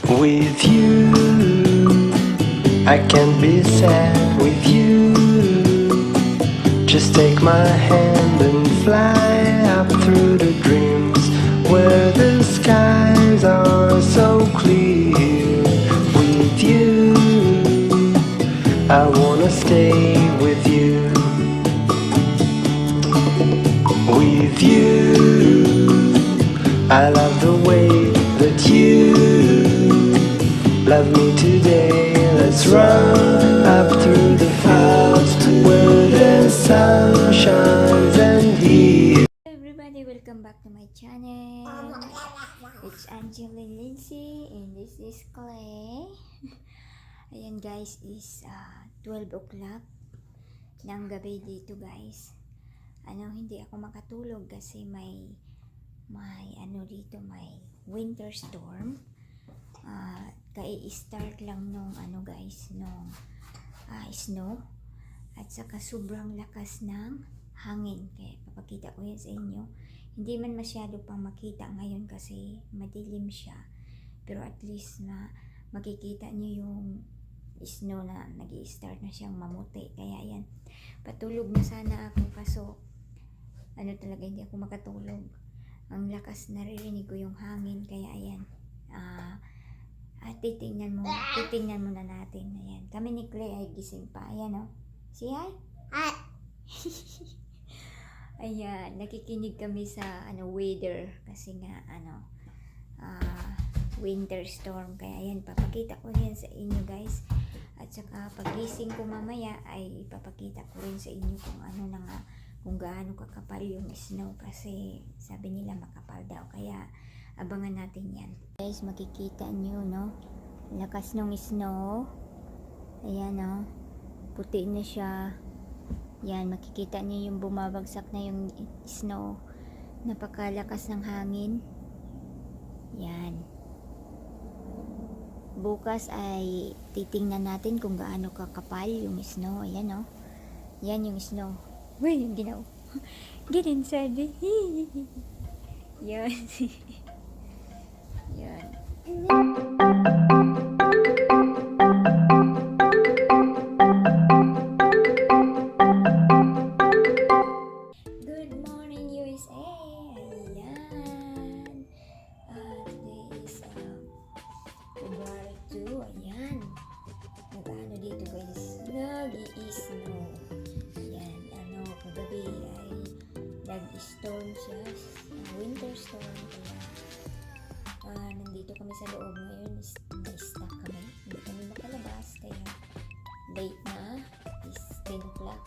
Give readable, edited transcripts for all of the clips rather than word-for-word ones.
With you, I can't be sad with you. Just take my hand and fly up through the dreams where the skies are so clear. With you, I wanna stay with you. With you, I love the way that you love me today. Let's run up through the clouds where the sun shines and heals. Everybody, welcome back to my channel. It's Angela Lindsay and this is Clay. Ayan guys, is 12 o'clock ng gabi dito guys. Hindi ako makatulog kasi may winter storm. Kai-start lang nung snow at saka sobrang lakas ng hangin. Kaya papakita ko yan sa inyo. Hindi man masyado pang makita ngayon kasi madilim siya, pero at least na makikita niyo yung snow na nag-i-start na siyang mamuti. Kaya yan, patulog na sana ako kaso talaga hindi ako makatulog. Ang lakas, naririnig ko yung hangin. Kaya ayan, titingnan muna natin. Ayan, kami ni Clay ay gising pa. Ayan say hi. Hi. Ayan, nakikinig kami sa weather kasi nga winter storm. Kaya ayan, papakita ko yan sa inyo guys. At saka pagising ko mamaya ay papakita ko rin sa inyo kung gaano kakapal yung snow kasi sabi nila makapal daw. Kaya abangan natin yan. Guys, makikita nyo lakas ng snow. Ayan puti na siya. Yan, makikita niyo yung bumabagsak na yung snow. Napakalakas ng hangin. Yan. Bukas ay titingnan natin kung gaano kakapal yung snow. Ayan yan yung snow. Uy, yung ginaw. Get inside. Yan. Yan. Storm siya, winter storm. Kaya nandito kami sa loob ngayon, na-stuck kami, hindi kami makalabas kaya late na, is 10 o'clock.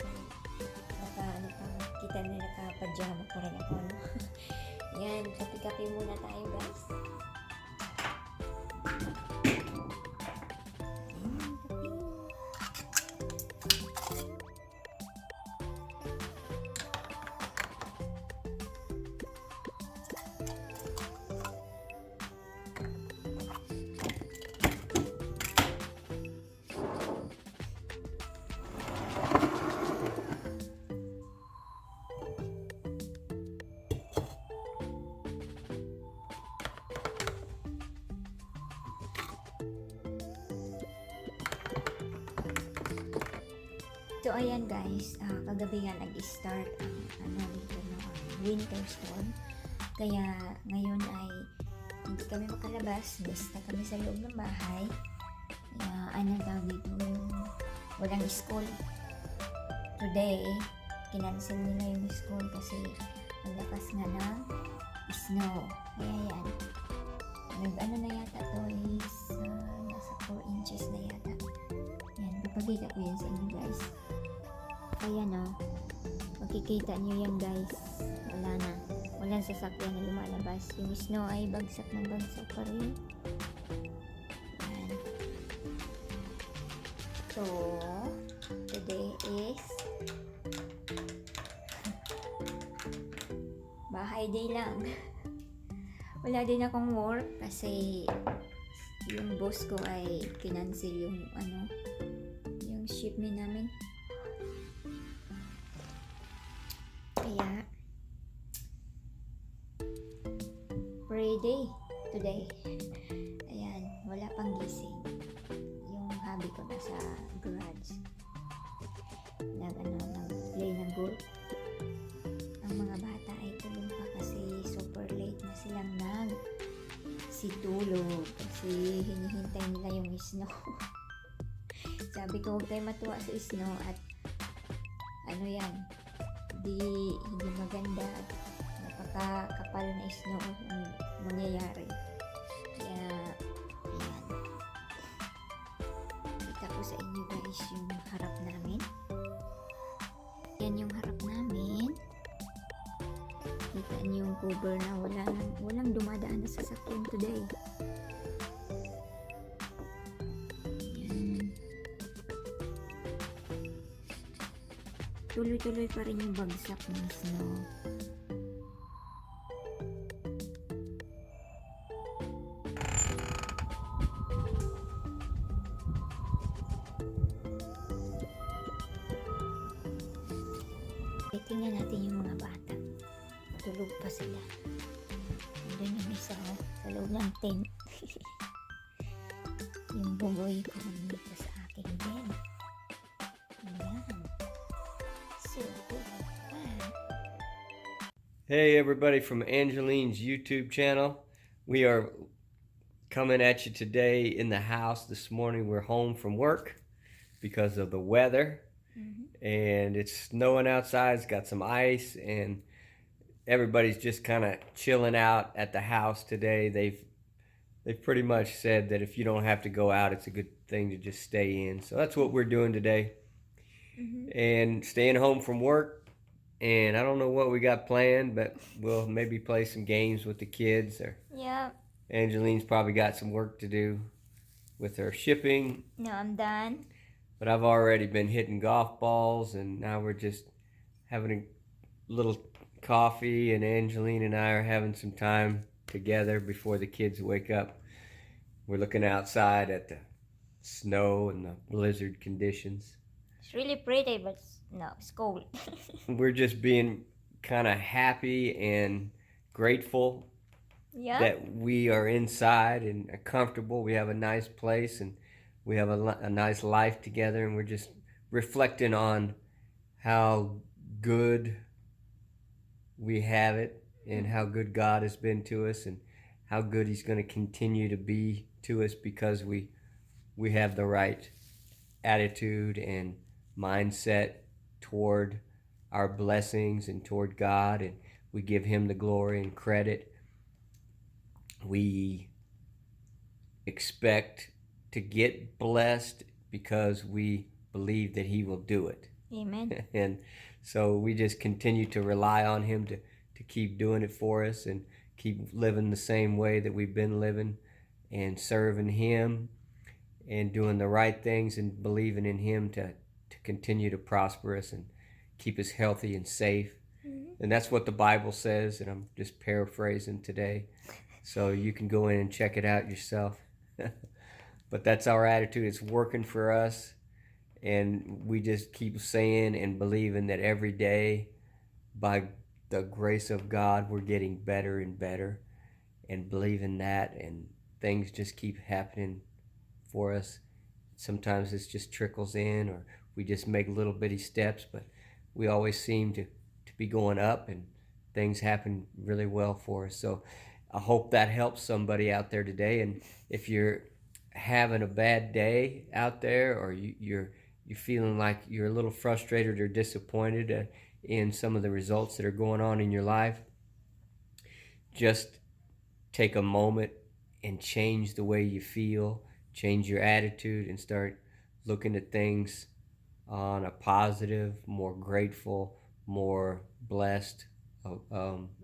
Kita na naka-pajama pa rin ako. Yan, kape-kape muna tayo guys. So ayan guys, kagabi nga nag-start ang dito winter storm. Kaya ngayon ay hindi kami makalabas, basta kami sa loob ng bahay. Tawag dito, walang school. Today, kinancel nila yung school kasi ang lakas nga ng snow. Kaya yan, na yata to is nasa 4 inches na yata. Yan, papakita ko yan sa inyo guys. Kaya makikita nyo yan guys. Walang sasakyan na lumalabas. Yung snow ay bagsak ng bagsak pa rin. Yan. So today is bahay day lang. Wala din akong work kasi yung boss ko ay kinancel yung yung shipment namin. Kaya free day today. Ayan, wala pa sa garage. Nag-play ng golf. Ang mga bata ay tulog pa kasi super late na silang situlog kasi hinihintay nila yung snow. Sabi ko huwag kayo matuwa sa snow at ano yan, hindi maganda at napakakapal na snow ang mangyayari. Kaya yan, kita ko sa inyo guys yung harap namin. Yan yung harap namin. Kita niyo yung cover na walang dumadaan na sasakyan today. Yan. Tuloy-tuloy pa rin yung bagsak ng snow. Tingnan natin yung mga bata. Tulog pa sila. Doon yung isa sa loob ng tent. Yung bugoy ko nandito sa aking bed. Ayan. So, Hey everybody from Angeline's YouTube channel. We are coming at you today in the house. This morning we're home from work because of the weather. And it's snowing outside. It's got some ice and everybody's just kind of chilling out at the house today. They've pretty much said that if you don't have to go out, it's a good thing to just stay in. So that's what we're doing today. And staying home from work. And I don't know what we got planned, but we'll maybe play some games with the kids. Or yeah. Angeline's probably got some work to do with her shipping. No, I'm done. But I've already been hitting golf balls, and now we're just having a little coffee, and Angeline and I are having some time together before the kids wake up. We're looking outside at the snow and the blizzard conditions. It's really pretty, but no, it's cold. We're just being kind of happy and grateful that we are inside and are comfortable. We have a nice place and we have a nice life together, and we're just reflecting on how good we have it and how good God has been to us and how good He's going to continue to be to us because we have the right attitude and mindset toward our blessings and toward God, and we give Him the glory and credit. We expect to get blessed because we believe that He will do it. Amen. And so we just continue to rely on Him to keep doing it for us and keep living the same way that we've been living and serving Him and doing the right things and believing in Him to continue to prosper us and keep us healthy and safe. And that's what the Bible says, and I'm just paraphrasing today. So you can go in and check it out yourself. But that's our attitude. It's working for us. And we just keep saying and believing that every day, by the grace of God, we're getting better and better. And believing that, and things just keep happening for us. Sometimes it just trickles in, or we just make little bitty steps, but we always seem to be going up, and things happen really well for us. So I hope that helps somebody out there today. And if you're having a bad day out there, or you're feeling like you're a little frustrated or disappointed in some of the results that are going on in your life, just take a moment and change the way you feel, change your attitude, and start looking at things on a positive, more grateful, more blessed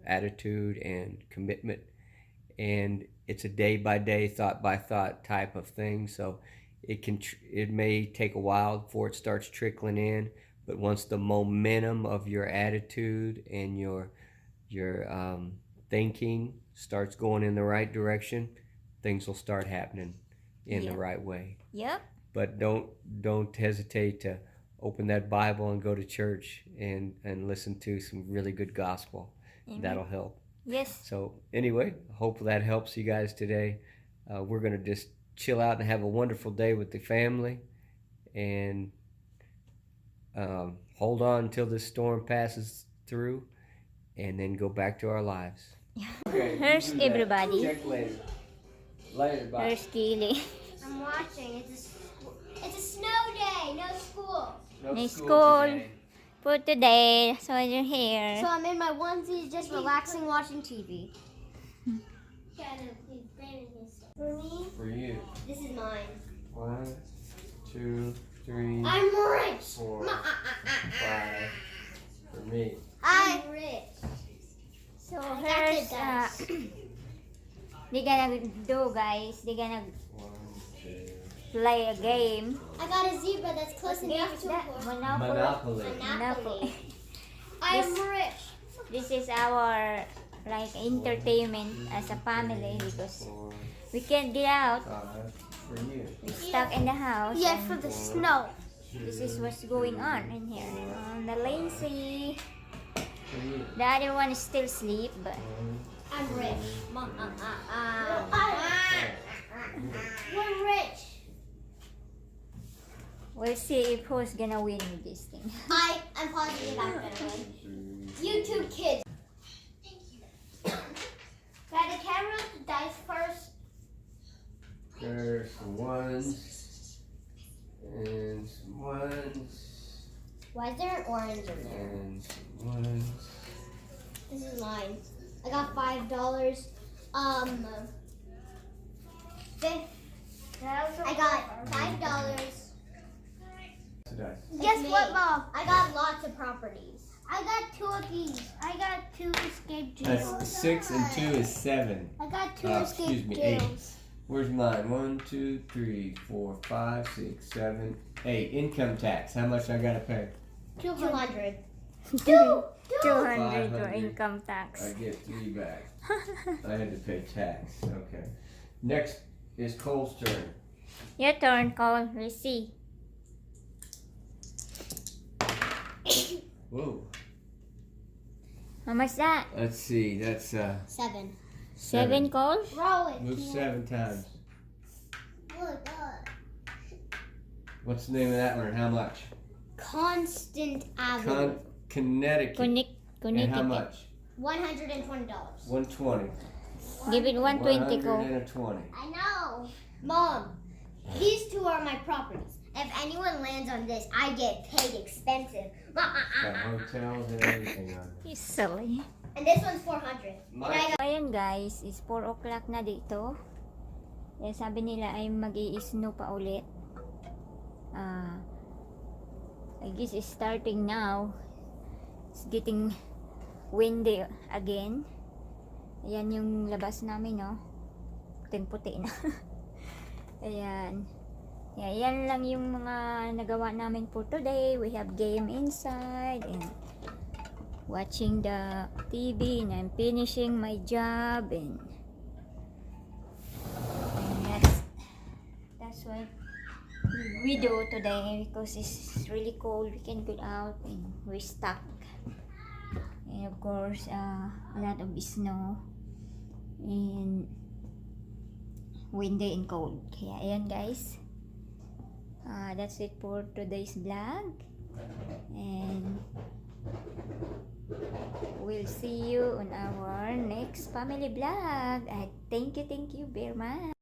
attitude and commitment. And it's a day-by-day, thought-by-thought type of thing. So it may take a while before it starts trickling in, but once the momentum of your attitude and your thinking starts going in the right direction, things will start happening in the right way. Yep. But don't hesitate to open that Bible and go to church and listen to some really good gospel. Amen. That'll help. Yes. So anyway, hope that helps you guys today. We're going to just chill out and have a wonderful day with the family. and hold on until this storm passes through, and then go back to our lives. Okay, Here's everybody. Check later. Later, bye. Here's Keely. I'm watching. It's a snow day. No school. No school. For today, so you're here. So I'm in my onesie, just relaxing, watching TV. For me, For you. this is mine. 1, 2, 3, I'm rich. 4, 5. For me. I'm rich. So I here's got the they gonna do, guys. They gonna 1, 2. play a game. I got a zebra that's close What game enough is to that? a horse. Monopoly. Monopoly. I'm rich. This is our like entertainment as a family because 4, we can't get out. 5. For you. We're stuck in the house. Yeah, and for the snow. this is what's going on in here. The Lindsay, For you. the other one is still asleep, but I'm rich. We're rich. we'll see if who's gonna win with this thing. I'm positive I'm gonna win. YouTube kids. Got the camera, the dice first. There's some ones. And some ones. Why is there an orange in there? And some ones. This is mine. I got $5. I got $5. Guess what, Mom? I got lots of properties. I got 2 of these. I got 2 escape jails. That's 6 and 2 is 7. I got 2 excuse escape me, 8. jails. Where's mine? 1, 2, 3, 4, 5, 6, 7, 8. Income tax. How much I gotta pay? 200. 200 for 500. income tax. I get 3 back. I had to pay tax. Okay. Next is Cole's turn. Your turn, Cole. Let's see. Whoa. How much that? Let's see. That's 7. 7, Cole? Roll it. move 7 times. Look, What's the name of that one? And how much? Constant Avenue. Connecticut. Connect. And how much? $120. 120. Give it 120, Cole. 120. I know. Mom, these 2 are my properties. If anyone lands on this, I get paid expensive. Got hotels and everything on it. He's silly. And this one's 400. My Ayan guys, is 4 o'clock na dito. Kaya sabi nila ay mag-i-snow pa ulit. I guess it's starting now. It's getting windy again. Ayan yung labas namin, no? Puting-puti na. Ayan. Yeah, yan lang yung mga nagawa namin for today. We have game inside and watching the TV, and I'm finishing my job, and that's what we do today because it's really cold. We can't go out and we're stuck, and of course a lot of snow and windy and cold. Kaya ayan guys, that's it for today's vlog, and we'll see you on our next family vlog. Thank you very much.